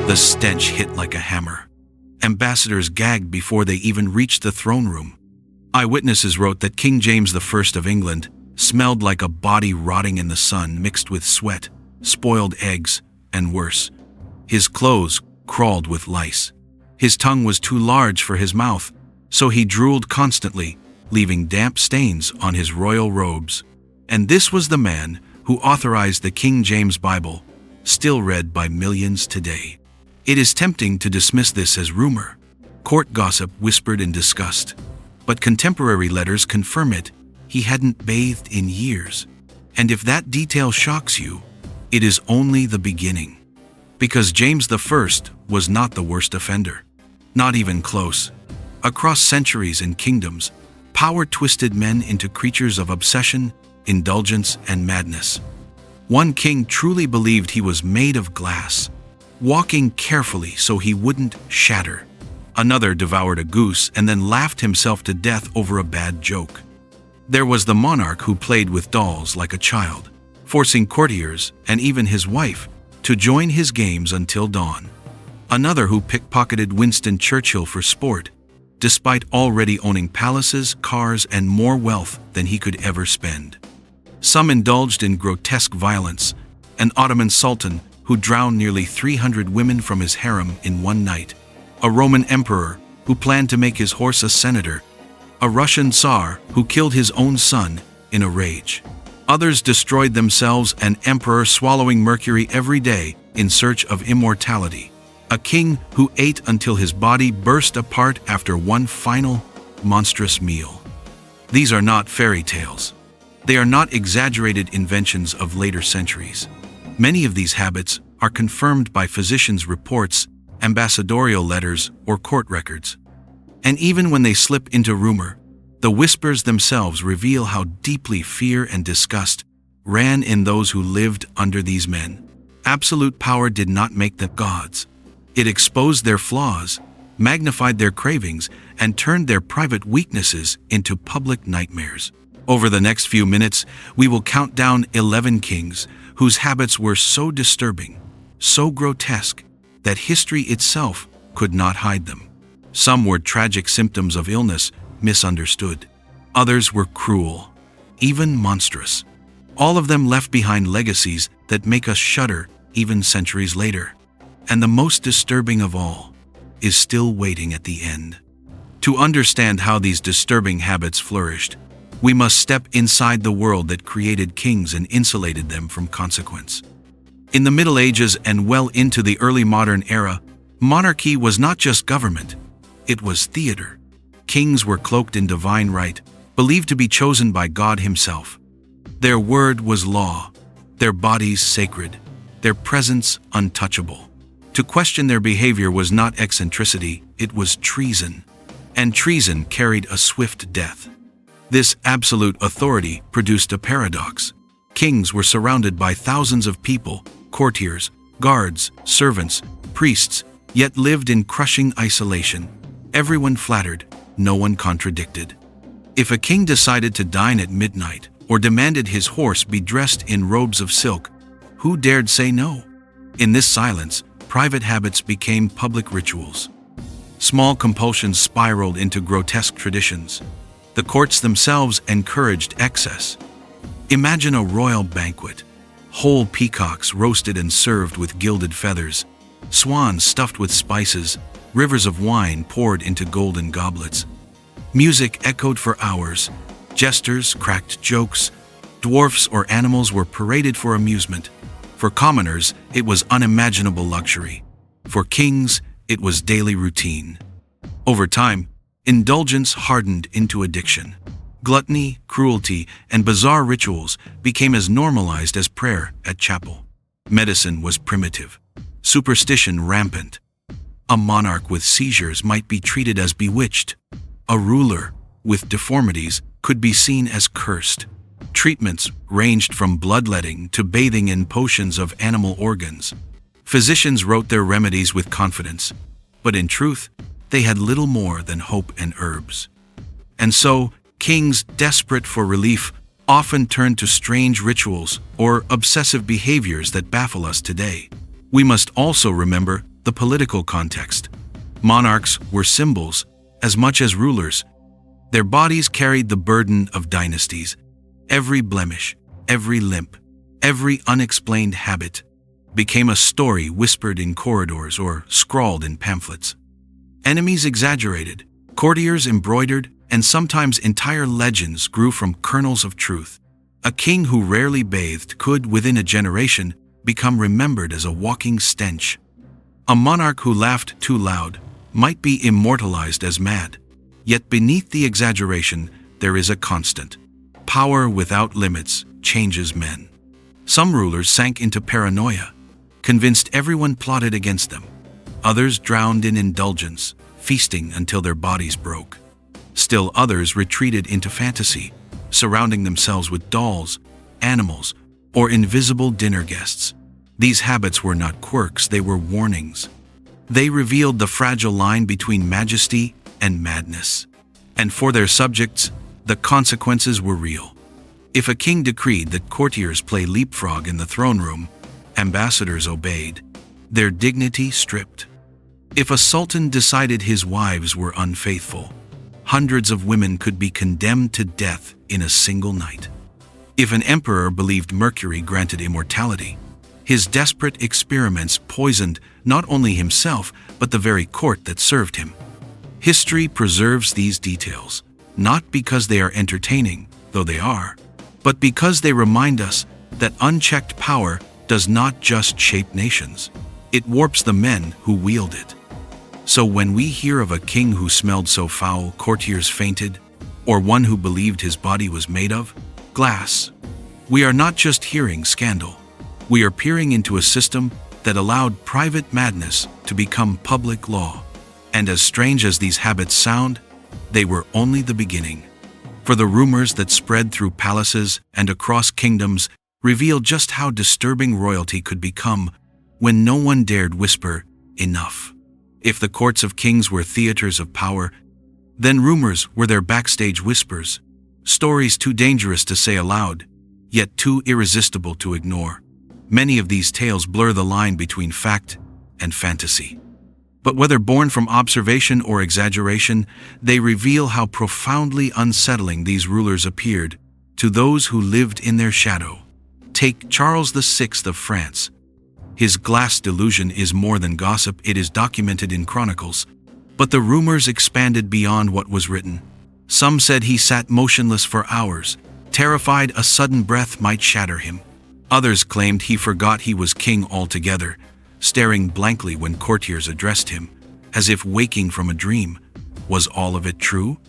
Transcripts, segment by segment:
The stench hit like a hammer. Ambassadors gagged before they even reached the throne room. Eyewitnesses wrote that King James I of England smelled like a body rotting in the sun mixed with sweat, spoiled eggs, and worse. His clothes crawled with lice. His tongue was too large for his mouth, so he drooled constantly, leaving damp stains on his royal robes. And this was the man who authorized the King James Bible, still read by millions today. It is tempting to dismiss this as rumor, court gossip whispered in disgust. But contemporary letters confirm it. He hadn't bathed in years. And if that detail shocks you, it is only the beginning. Because James I was not the worst offender. Not even close. Across centuries and kingdoms, power twisted men into creatures of obsession, indulgence, and madness. One king truly believed he was made of glass, walking carefully so he wouldn't shatter. Another devoured a goose and then laughed himself to death over a bad joke. There was the monarch who played with dolls like a child, forcing courtiers and even his wife to join his games until dawn. Another who pickpocketed Winston Churchill for sport, despite already owning palaces, cars, and more wealth than he could ever spend. Some indulged in grotesque violence, an Ottoman sultan who drowned nearly 300 women from his harem in one night, a Roman emperor who planned to make his horse a senator, a Russian Tsar who killed his own son in a rage. Others destroyed themselves, an emperor swallowing mercury every day in search of immortality, a king who ate until his body burst apart after one final, monstrous meal. These are not fairy tales. They are not exaggerated inventions of later centuries. Many of these habits are confirmed by physicians' reports, ambassadorial letters, or court records. And even when they slip into rumor, the whispers themselves reveal how deeply fear and disgust ran in those who lived under these men. Absolute power did not make them gods. It exposed their flaws, magnified their cravings, and turned their private weaknesses into public nightmares. Over the next few minutes, we will count down 11 kings whose habits were so disturbing, so grotesque, that history itself could not hide them. Some were tragic symptoms of illness, misunderstood. Others were cruel, even monstrous. All of them left behind legacies that make us shudder even centuries later. And the most disturbing of all is still waiting at the end. To understand how these disturbing habits flourished, we must step inside the world that created kings and insulated them from consequence. In the Middle Ages and well into the early modern era, monarchy was not just government, it was theater. Kings were cloaked in divine right, believed to be chosen by God himself. Their word was law, their bodies sacred, their presence untouchable. To question their behavior was not eccentricity, it was treason. And treason carried a swift death. This absolute authority produced a paradox. Kings were surrounded by thousands of people, courtiers, guards, servants, priests, yet lived in crushing isolation. Everyone flattered, no one contradicted. If a king decided to dine at midnight or demanded his horse be dressed in robes of silk, who dared say no? In this silence, private habits became public rituals. Small compulsions spiraled into grotesque traditions. The courts themselves encouraged excess. Imagine a royal banquet. Whole peacocks roasted and served with gilded feathers, swans stuffed with spices, rivers of wine poured into golden goblets. Music echoed for hours, jesters cracked jokes, dwarfs or animals were paraded for amusement. For commoners, it was unimaginable luxury. For kings, it was daily routine. Over time, indulgence hardened into addiction. Gluttony, cruelty, and bizarre rituals became as normalized as prayer at chapel. Medicine was primitive. Superstition rampant. A monarch with seizures might be treated as bewitched. A ruler with deformities could be seen as cursed. Treatments ranged from bloodletting to bathing in potions of animal organs. Physicians wrote their remedies with confidence, but in truth, they had little more than hope and herbs. And so, kings, desperate for relief, often turned to strange rituals or obsessive behaviors that baffle us today. We must also remember The political context. Monarchs were symbols as much as rulers. Their bodies carried the burden of dynasties. Every blemish, every limp, every unexplained habit became a story whispered in corridors or scrawled in pamphlets. Enemies exaggerated, courtiers embroidered, and sometimes entire legends grew from kernels of truth. A king who rarely bathed could, within a generation, become remembered as a walking stench. A monarch who laughed too loud might be immortalized as mad. Yet beneath the exaggeration, there is a constant. Power without limits changes men. Some rulers sank into paranoia, convinced everyone plotted against them. Others drowned in indulgence, feasting until their bodies broke. Still others retreated into fantasy, surrounding themselves with dolls, animals, or invisible dinner guests. These habits were not quirks, they were warnings. They revealed the fragile line between majesty and madness. And for their subjects, the consequences were real. If a king decreed that courtiers play leapfrog in the throne room, ambassadors obeyed, their dignity stripped. If a sultan decided his wives were unfaithful, hundreds of women could be condemned to death in a single night. If an emperor believed mercury granted immortality, his desperate experiments poisoned not only himself but the very court that served him. History preserves these details, not because they are entertaining, though they are, but because they remind us that unchecked power does not just shape nations, it warps the men who wield it. So when we hear of a king who smelled so foul courtiers fainted, or one who believed his body was made of glass, we are not just hearing scandal. We are peering into a system that allowed private madness to become public law. And as strange as these habits sound, they were only the beginning. For the rumors that spread through palaces and across kingdoms reveal just how disturbing royalty could become when no one dared whisper, "Enough." If the courts of kings were theaters of power, then rumors were their backstage whispers, stories too dangerous to say aloud, yet too irresistible to ignore. Many of these tales blur the line between fact and fantasy. But whether born from observation or exaggeration, they reveal how profoundly unsettling these rulers appeared to those who lived in their shadow. Take Charles VI of France. His glass delusion is more than gossip, it is documented in chronicles. But the rumors expanded beyond what was written. Some said he sat motionless for hours, terrified a sudden breath might shatter him. Others claimed he forgot he was king altogether, staring blankly when courtiers addressed him, as if waking from a dream. Was all of it true?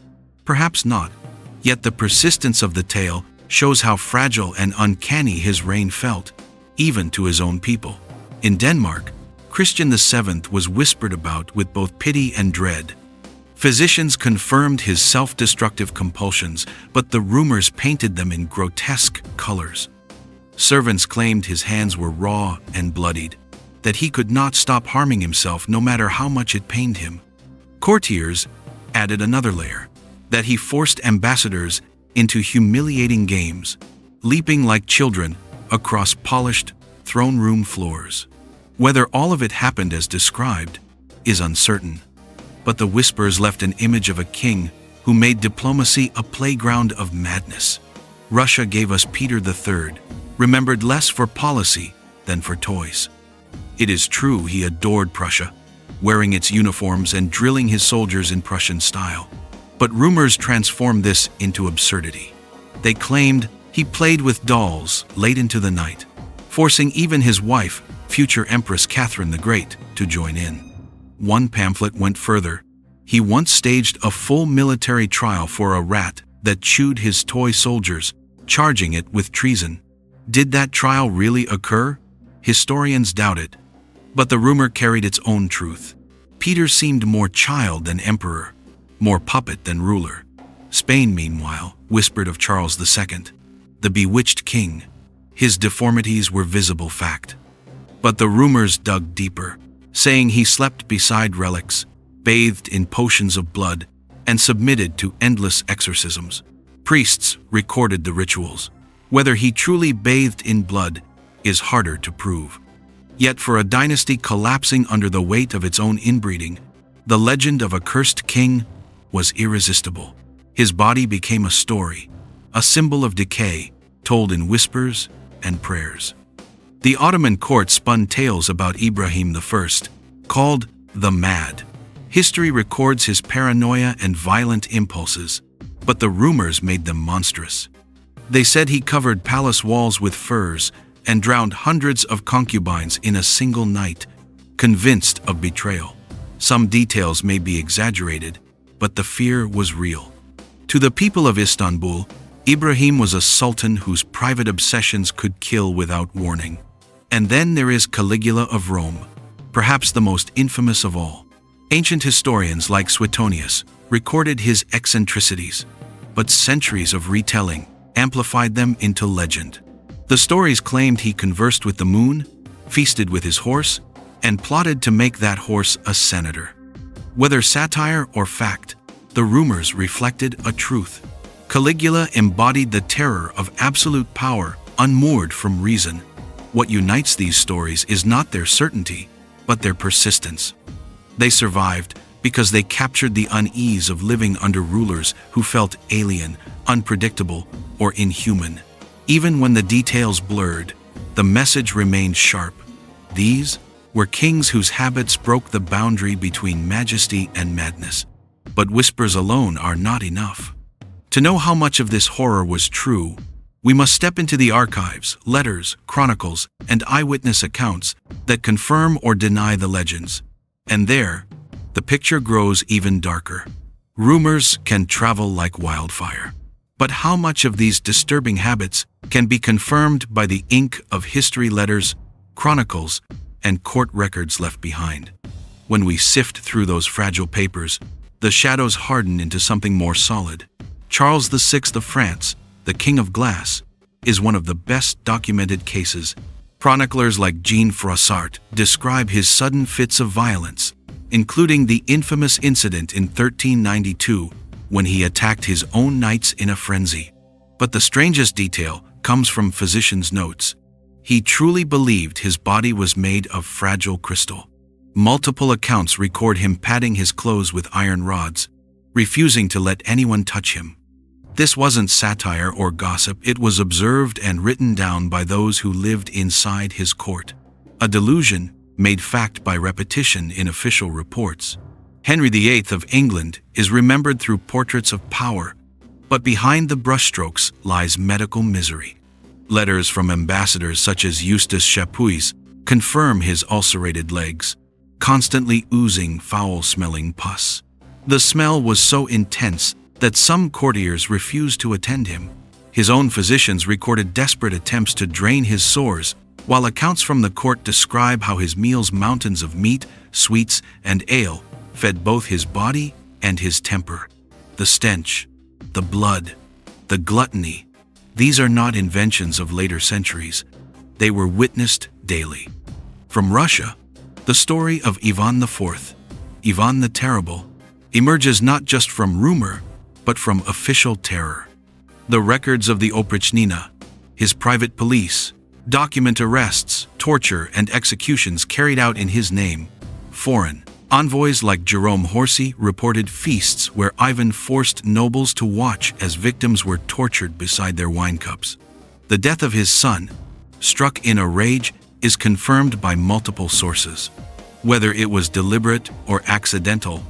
Perhaps not. Yet the persistence of the tale shows how fragile and uncanny his reign felt, even to his own people. In Denmark, Christian VII was whispered about with both pity and dread. Physicians confirmed his self-destructive compulsions, but the rumors painted them in grotesque colors. Servants claimed his hands were raw and bloodied, that he could not stop harming himself no matter how much it pained him. Courtiers added another layer, that he forced ambassadors into humiliating games, leaping like children across polished throne room floors. Whether all of it happened as described is uncertain, but the whispers left an image of a king who made diplomacy a playground of madness. Russia gave us Peter III, remembered less for policy than for toys. It is true he adored Prussia, wearing its uniforms and drilling his soldiers in Prussian style. But rumors transformed this into absurdity. They claimed he played with dolls late into the night, forcing even his wife, future Empress Catherine the Great, to join in. One pamphlet went further. He once staged a full military trial for a rat that chewed his toy soldiers, charging it with treason. Did that trial really occur? Historians doubt it. But the rumor carried its own truth. Peter seemed more child than emperor, more puppet than ruler. Spain, meanwhile, whispered of Charles II, the bewitched king. His deformities were visible fact. But the rumors dug deeper, saying he slept beside relics, bathed in potions of blood, and submitted to endless exorcisms. Priests recorded the rituals. Whether he truly bathed in blood is harder to prove. Yet for a dynasty collapsing under the weight of its own inbreeding, the legend of a cursed king was irresistible. His body became a story, a symbol of decay, told in whispers and prayers. The Ottoman court spun tales about Ibrahim I, called the Mad. History records his paranoia and violent impulses, but the rumors made them monstrous. They said he covered palace walls with furs and drowned hundreds of concubines in a single night, convinced of betrayal. Some details may be exaggerated, but the fear was real. To the people of Istanbul, Ibrahim was a sultan whose private obsessions could kill without warning. And then there is Caligula of Rome, perhaps the most infamous of all. Ancient historians like Suetonius recorded his eccentricities, but centuries of retelling amplified them into legend. The stories claimed he conversed with the moon, feasted with his horse, and plotted to make that horse a senator. Whether satire or fact, the rumors reflected a truth. Caligula embodied the terror of absolute power, unmoored from reason. What unites these stories is not their certainty, but their persistence. They survived because they captured the unease of living under rulers who felt alien, unpredictable, or inhuman. Even when the details blurred, the message remained sharp. These were kings whose habits broke the boundary between majesty and madness. But whispers alone are not enough. To know how much of this horror was true, we must step into the archives, letters, chronicles, and eyewitness accounts that confirm or deny the legends. And there, the picture grows even darker. Rumors can travel like wildfire. But how much of these disturbing habits can be confirmed by the ink of history letters, chronicles, and court records left behind? When we sift through those fragile papers, the shadows harden into something more solid. Charles VI of France, the King of Glass, is one of the best documented cases. Chroniclers like Jean Froissart describe his sudden fits of violence, including the infamous incident in 1392 when he attacked his own knights in a frenzy. But the strangest detail comes from physicians' notes. He truly believed his body was made of fragile crystal. Multiple accounts record him padding his clothes with iron rods, refusing to let anyone touch him. This wasn't satire or gossip, it was observed and written down by those who lived inside his court. A delusion made fact by repetition in official reports. Henry VIII of England is remembered through portraits of power, but behind the brushstrokes lies medical misery. Letters from ambassadors such as Eustace Chapuis confirm his ulcerated legs, constantly oozing foul-smelling pus. The smell was so intense that some courtiers refused to attend him. His own physicians recorded desperate attempts to drain his sores, while accounts from the court describe how his meals, mountains of meat, sweets, and ale, fed both his body and his temper. The stench, the blood, the gluttony, these are not inventions of later centuries. They were witnessed daily. From Russia, the story of Ivan IV, Ivan the Terrible, emerges not just from rumor, but from official terror. The records of the Oprichnina, his private police, document arrests, torture, and executions carried out in his name. Foreign envoys like Jerome Horsey reported feasts where Ivan forced nobles to watch as victims were tortured beside their wine cups. The death of his son, struck in a rage, is confirmed by multiple sources. Whether it was deliberate or accidental,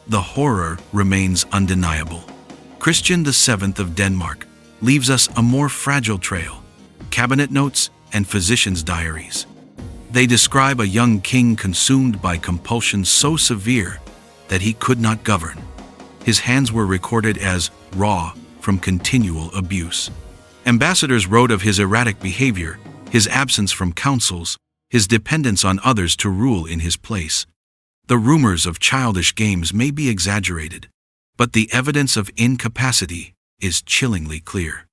the horror remains undeniable. Christian VII of Denmark leaves us a more fragile trail: cabinet notes and physicians' diaries. They describe a young king consumed by compulsions so severe that he could not govern. His hands were recorded as raw from continual abuse. Ambassadors wrote of his erratic behavior, his absence from councils, his dependence on others to rule in his place. The rumors of childish games may be exaggerated, but the evidence of incapacity is chillingly clear.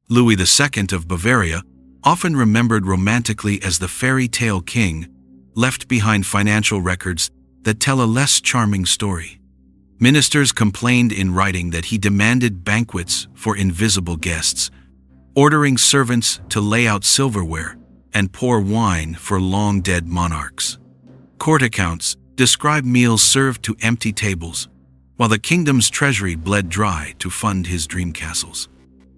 Louis II of Bavaria, often remembered romantically as the fairy tale king, left behind financial records that tell a less charming story. Ministers complained in writing that he demanded banquets for invisible guests, ordering servants to lay out silverware and pour wine for long-dead monarchs. Court accounts describe meals served to empty tables, while the kingdom's treasury bled dry to fund his dream castles.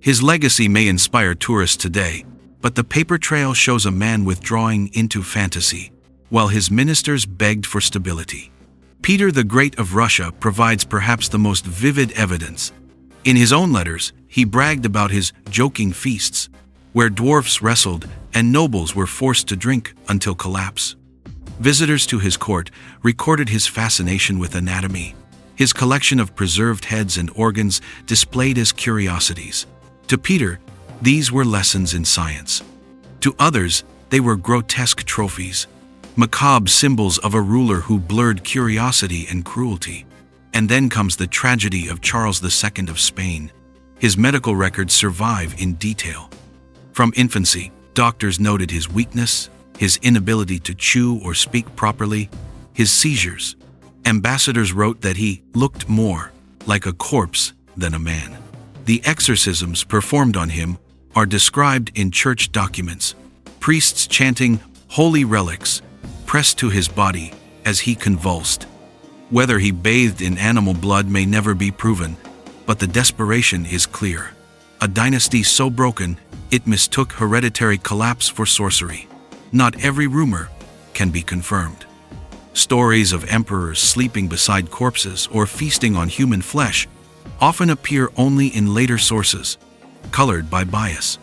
His legacy may inspire tourists today, but the paper trail shows a man withdrawing into fantasy, while his ministers begged for stability. Peter the Great of Russia provides perhaps the most vivid evidence. In his own letters, he bragged about his joking feasts, where dwarfs wrestled and nobles were forced to drink until collapse. Visitors to his court recorded his fascination with anatomy. His collection of preserved heads and organs displayed as curiosities. To Peter, these were lessons in science. To others, they were grotesque trophies, macabre symbols of a ruler who blurred curiosity and cruelty. And then comes the tragedy of Charles II of Spain. His medical records survive in detail. From infancy, doctors noted his weakness, his inability to chew or speak properly, his seizures. Ambassadors wrote that he looked more like a corpse than a man. The exorcisms performed on him are described in church documents, priests chanting holy relics pressed to his body as he convulsed. Whether he bathed in animal blood may never be proven, but the desperation is clear. A dynasty so broken, it mistook hereditary collapse for sorcery. Not every rumor can be confirmed. Stories of emperors sleeping beside corpses or feasting on human flesh often appear only in later sources, colored by bias.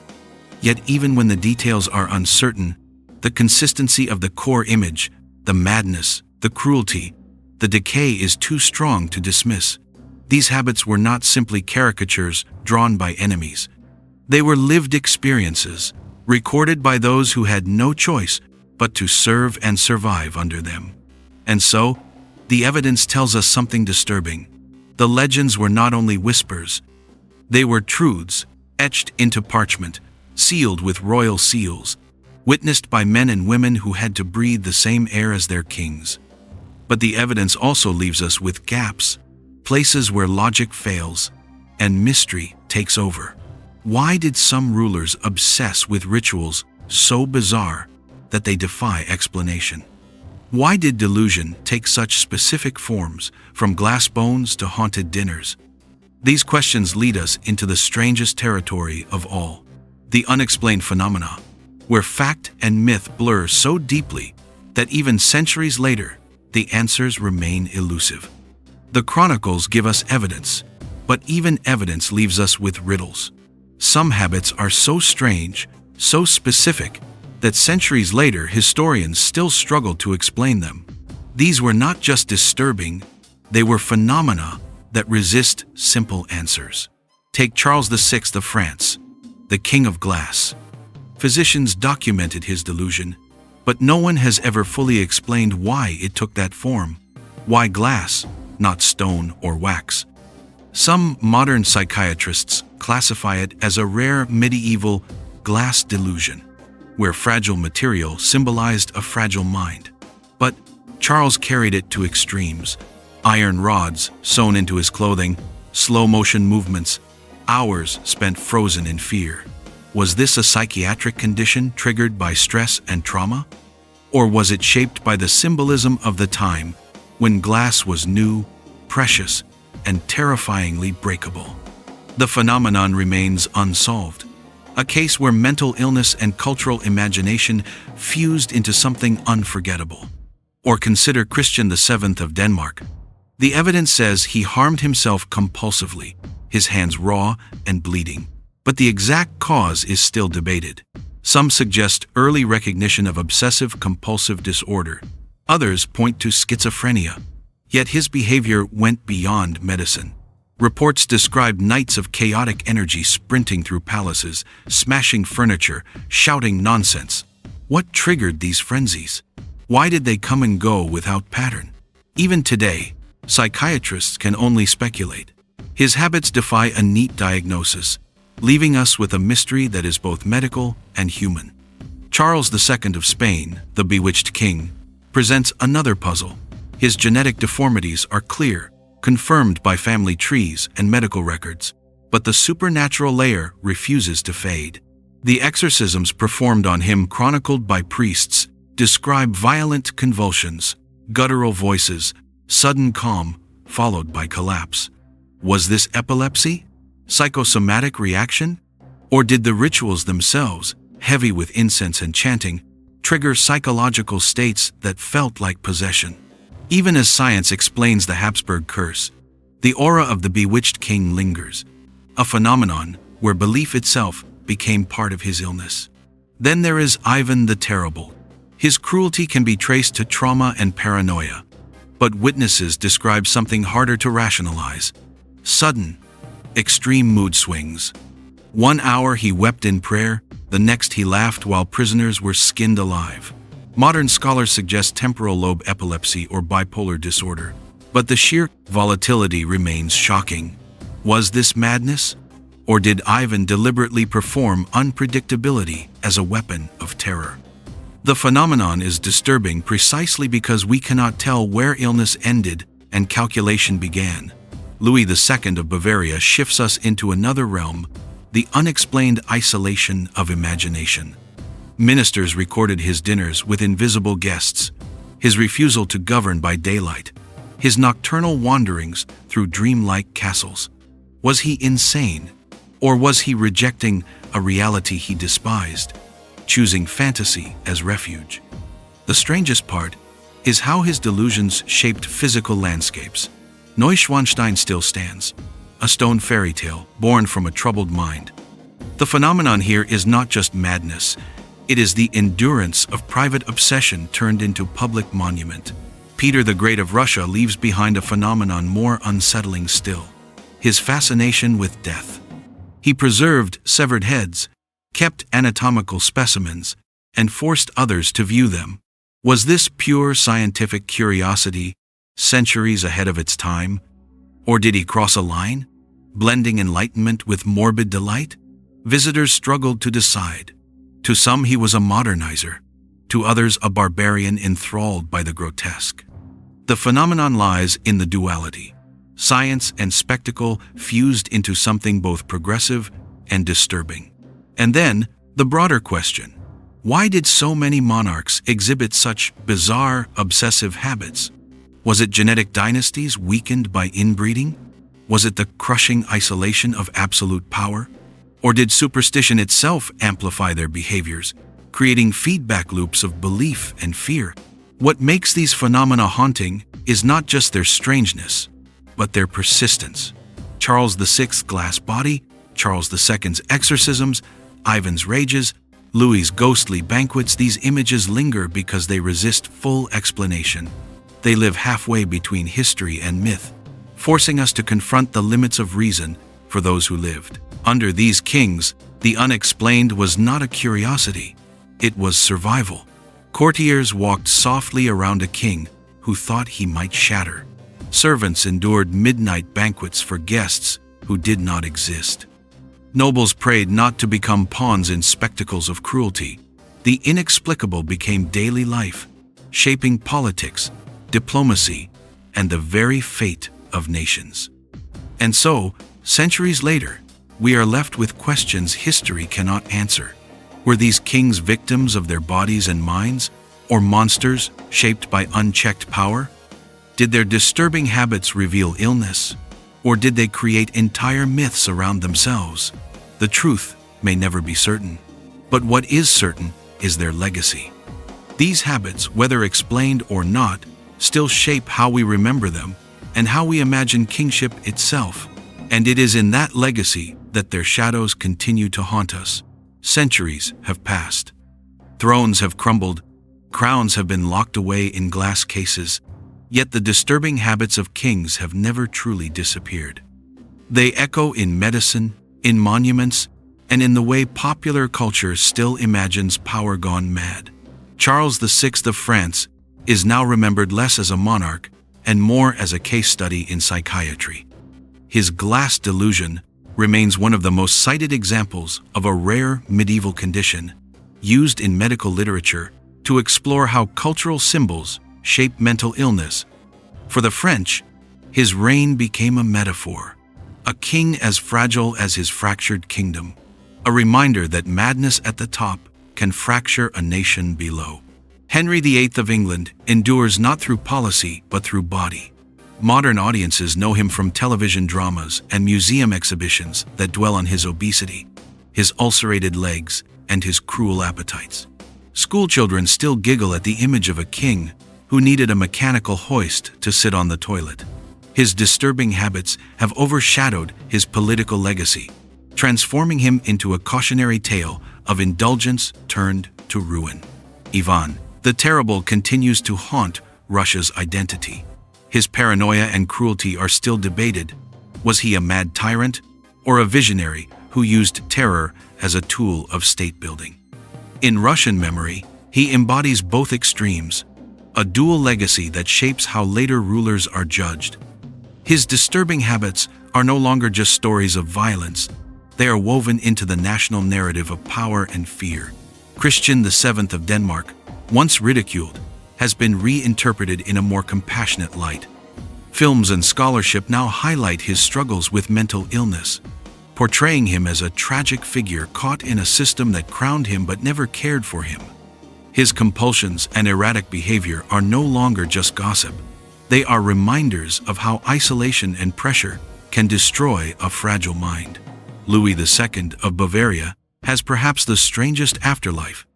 Yet even when the details are uncertain, the consistency of the core image, the madness, the cruelty, the decay is too strong to dismiss. These habits were not simply caricatures drawn by enemies. They were lived experiences, recorded by those who had no choice but to serve and survive under them. And so, the evidence tells us something disturbing. The legends were not only whispers, they were truths, etched into parchment, sealed with royal seals, witnessed by men and women who had to breathe the same air as their kings. But the evidence also leaves us with gaps, places where logic fails and mystery takes over. Why did some rulers obsess with rituals so bizarre that they defy explanation? Why did delusion take such specific forms, from glass bones to haunted dinners? These questions lead us into the strangest territory of all, the unexplained phenomena, where fact and myth blur so deeply that even centuries later, the answers remain elusive. The chronicles give us evidence, but even evidence leaves us with riddles. Some habits are so strange, so specific, that centuries later historians still struggle to explain them. These were not just disturbing, they were phenomena that resist simple answers. Take Charles VI of France, the King of Glass. Physicians documented his delusion, but no one has ever fully explained why it took that form. Why glass, not stone or wax? Some modern psychiatrists classify it as a rare medieval glass delusion, where fragile material symbolized a fragile mind. But Charles carried it to extremes. Iron rods sewn into his clothing, slow-motion movements, hours spent frozen in fear. Was this a psychiatric condition triggered by stress and trauma? Or was it shaped by the symbolism of the time, when glass was new, precious, and terrifyingly breakable? The phenomenon remains unsolved, a case where mental illness and cultural imagination fused into something unforgettable. Or consider Christian VII of Denmark. The evidence says he harmed himself compulsively, his hands raw and bleeding. But the exact cause is still debated. Some suggest early recognition of obsessive-compulsive disorder. Others point to schizophrenia. Yet his behavior went beyond medicine. Reports describe nights of chaotic energy sprinting through palaces, smashing furniture, shouting nonsense. What triggered these frenzies? Why did they come and go without pattern? Even today, psychiatrists can only speculate. His habits defy a neat diagnosis, leaving us with a mystery that is both medical and human. Charles II of Spain, the Bewitched King, presents another puzzle. His genetic deformities are clear, confirmed by family trees and medical records, but the supernatural layer refuses to fade. The exorcisms performed on him, chronicled by priests, describe violent convulsions, guttural voices, sudden calm, followed by collapse. Was this epilepsy? Psychosomatic reaction? Or did the rituals themselves, heavy with incense and chanting, trigger psychological states that felt like possession? Even as science explains the Habsburg curse, the aura of the bewitched king lingers, a phenomenon where belief itself became part of his illness. Then there is Ivan the Terrible. His cruelty can be traced to trauma and paranoia, but witnesses describe something harder to rationalize: sudden, extreme mood swings. 1 hour he wept in prayer, the next he laughed while prisoners were skinned alive. Modern scholars suggest temporal lobe epilepsy or bipolar disorder, but the sheer volatility remains shocking. Was this madness? Or did Ivan deliberately perform unpredictability as a weapon of terror? The phenomenon is disturbing precisely because we cannot tell where illness ended and calculation began. Louis II of Bavaria shifts us into another realm, the unexplained isolation of imagination. Ministers recorded his dinners with invisible guests, his refusal to govern by daylight, his nocturnal wanderings through dreamlike castles. Was he insane? Or was he rejecting a reality he despised, choosing fantasy as refuge? The strangest part is how his delusions shaped physical landscapes. Neuschwanstein still stands, a stone fairy tale born from a troubled mind. The phenomenon here is not just madness, it is the endurance of private obsession turned into public monument. Peter the Great of Russia leaves behind a phenomenon more unsettling still: his fascination with death. He preserved severed heads, kept anatomical specimens, and forced others to view them. Was this pure scientific curiosity, centuries ahead of its time? Or did he cross a line, blending enlightenment with morbid delight? Visitors struggled to decide. To some he was a modernizer, to others a barbarian enthralled by the grotesque. The phenomenon lies in the duality: science and spectacle fused into something both progressive and disturbing. And then, the broader question: why did so many monarchs exhibit such bizarre, obsessive habits? Was it genetic dynasties weakened by inbreeding? Was it the crushing isolation of absolute power? Or did superstition itself amplify their behaviors, creating feedback loops of belief and fear? What makes these phenomena haunting is not just their strangeness, but their persistence. Charles VI's glass body, Charles II's exorcisms, Ivan's rages, Louis's ghostly banquets — these images linger because they resist full explanation. They live halfway between history and myth, forcing us to confront the limits of reason for those who lived. Under these kings, the unexplained was not a curiosity, it was survival. Courtiers walked softly around a king who thought he might shatter. Servants endured midnight banquets for guests who did not exist. Nobles prayed not to become pawns in spectacles of cruelty. The inexplicable became daily life, shaping politics, diplomacy, and the very fate of nations. And so, centuries later, we are left with questions history cannot answer. Were these kings victims of their bodies and minds, or monsters shaped by unchecked power? Did their disturbing habits reveal illness, or did they create entire myths around themselves? The truth may never be certain, but what is certain is their legacy. These habits, whether explained or not, still shape how we remember them and how we imagine kingship itself. And it is in that legacy that their shadows continue to haunt us. Centuries have passed. Thrones have crumbled, crowns have been locked away in glass cases, yet the disturbing habits of kings have never truly disappeared. They echo in medicine, in monuments, and in the way popular culture still imagines power gone mad. Charles VI of France is now remembered less as a monarch and more as a case study in psychiatry. His glass delusion remains one of the most cited examples of a rare medieval condition, used in medical literature to explore how cultural symbols shape mental illness. For the French, his reign became a metaphor, a king as fragile as his fractured kingdom. a reminder that madness at the top can fracture a nation below. Henry VIII of England endures not through policy but through body. Modern audiences know him from television dramas and museum exhibitions that dwell on his obesity, his ulcerated legs, and his cruel appetites. Schoolchildren still giggle at the image of a king who needed a mechanical hoist to sit on the toilet. His disturbing habits have overshadowed his political legacy, transforming him into a cautionary tale of indulgence turned to ruin. Ivan the Terrible continues to haunt Russia's identity. His paranoia and cruelty are still debated. Was he a mad tyrant or a visionary who used terror as a tool of state building? In Russian memory, he embodies both extremes, a dual legacy that shapes how later rulers are judged. His disturbing habits are no longer just stories of violence, they are woven into the national narrative of power and fear. Christian VII of Denmark, once ridiculed, has been reinterpreted in a more compassionate light. Films and scholarship now highlight his struggles with mental illness, portraying him as a tragic figure caught in a system that crowned him but never cared for him. His compulsions and erratic behavior are no longer just gossip. They are reminders of how isolation and pressure can destroy a fragile mind. Louis II of Bavaria has perhaps the strangest afterlife.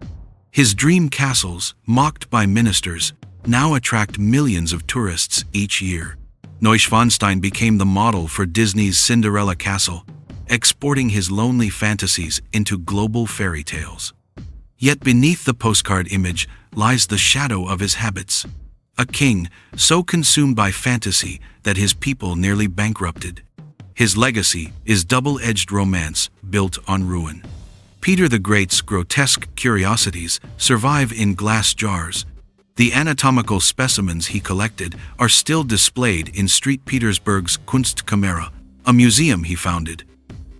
His dream castles, mocked by ministers, now attract millions of tourists each year. Neuschwanstein became the model for Disney's Cinderella Castle, exporting his lonely fantasies into global fairy tales. Yet beneath the postcard image lies the shadow of his habits. A king so consumed by fantasy that his people nearly bankrupted. His legacy is double-edged romance built on ruin. Peter the Great's grotesque curiosities survive in glass jars. The anatomical specimens he collected are still displayed in St. Petersburg's Kunstkamera, a museum he founded.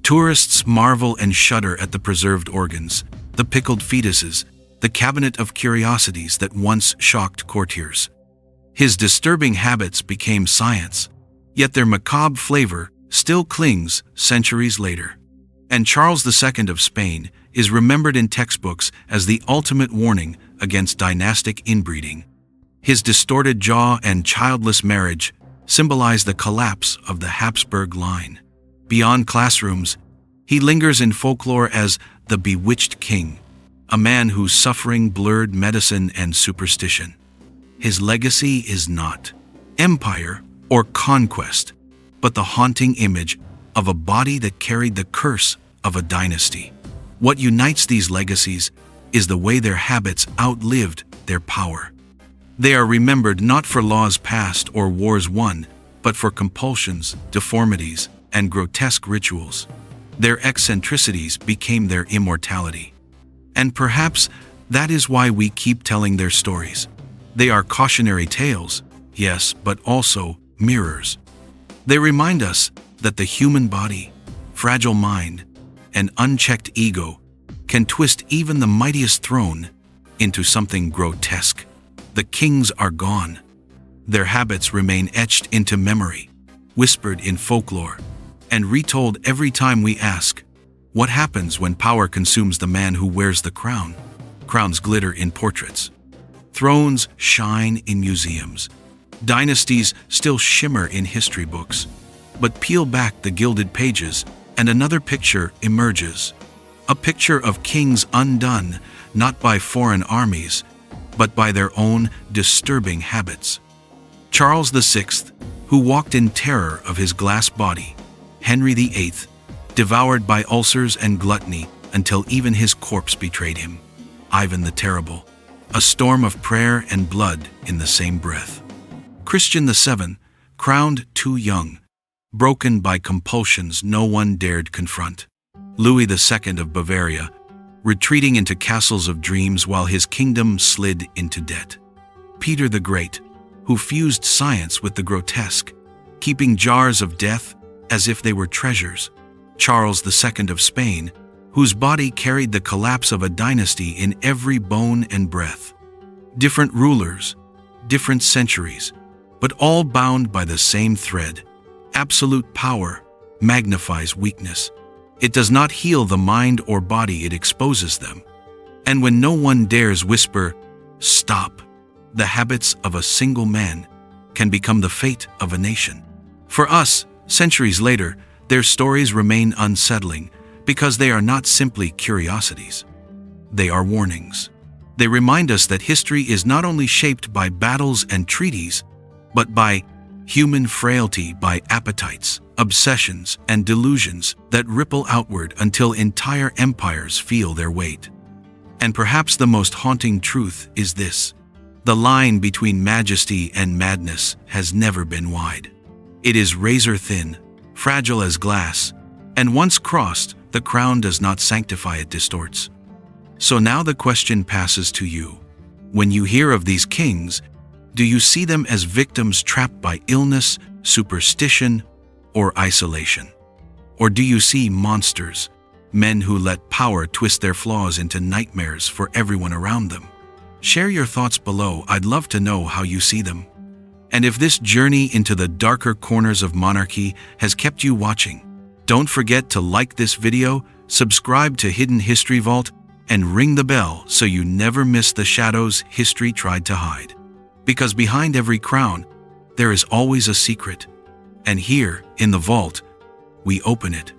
Tourists marvel and shudder at the preserved organs, the pickled fetuses, the cabinet of curiosities that once shocked courtiers. His disturbing habits became science, yet their macabre flavor still clings centuries later. And Charles II of Spain is remembered in textbooks as the ultimate warning against dynastic inbreeding. His distorted jaw and childless marriage symbolize the collapse of the Habsburg line. Beyond classrooms, he lingers in folklore as the Bewitched King, a man whose suffering blurred medicine and superstition. His legacy is not empire or conquest, but the haunting image of a body that carried the curse of a dynasty. What unites these legacies is the way their habits outlived their power. They are remembered not for laws passed or wars won, but for compulsions, deformities, and grotesque rituals. Their eccentricities became their immortality. And perhaps that is why we keep telling their stories. They are cautionary tales, yes, but also mirrors. They remind us that the human body, fragile mind, and unchecked ego can twist even the mightiest throne into something grotesque. The kings are gone. Their habits remain etched into memory, whispered in folklore, and retold every time we ask, what happens when power consumes the man who wears the crown? Crowns glitter in portraits. Thrones shine in museums. Dynasties still shimmer in history books. But peel back the gilded pages, and another picture emerges. A picture of kings undone, not by foreign armies, but by their own disturbing habits. Charles VI, who walked in terror of his glass body. Henry VIII, devoured by ulcers and gluttony until even his corpse betrayed him. Ivan the Terrible, a storm of prayer and blood in the same breath. Christian VII, crowned too young, broken by compulsions no one dared confront. Louis II of Bavaria, retreating into castles of dreams while his kingdom slid into debt. Peter the Great, who fused science with the grotesque, keeping jars of death as if they were treasures. Charles II of Spain, whose body carried the collapse of a dynasty in every bone and breath. Different rulers, different centuries, but all bound by the same thread. Absolute power magnifies weakness. It does not heal the mind or body, it exposes them. And when no one dares whisper, "Stop," the habits of a single man can become the fate of a nation. For us, centuries later, their stories remain unsettling because they are not simply curiosities. They are warnings. They remind us that history is not only shaped by battles and treaties, but by human frailty, by appetites, obsessions, and delusions that ripple outward until entire empires feel their weight. And perhaps the most haunting truth is this: the line between majesty and madness has never been wide. It is razor thin, fragile as glass, and once crossed, the crown does not sanctify, it distorts. So now the question passes to you. When you hear of these kings, do you see them as victims trapped by illness, superstition, or isolation? Or do you see monsters, men who let power twist their flaws into nightmares for everyone around them? Share your thoughts below. I'd love to know how you see them. And if this journey into the darker corners of monarchy has kept you watching, don't forget to like this video, subscribe to Hidden History Vault, and ring the bell so you never miss the shadows history tried to hide. Because behind every crown, there is always a secret. And here, in the vault, we open it.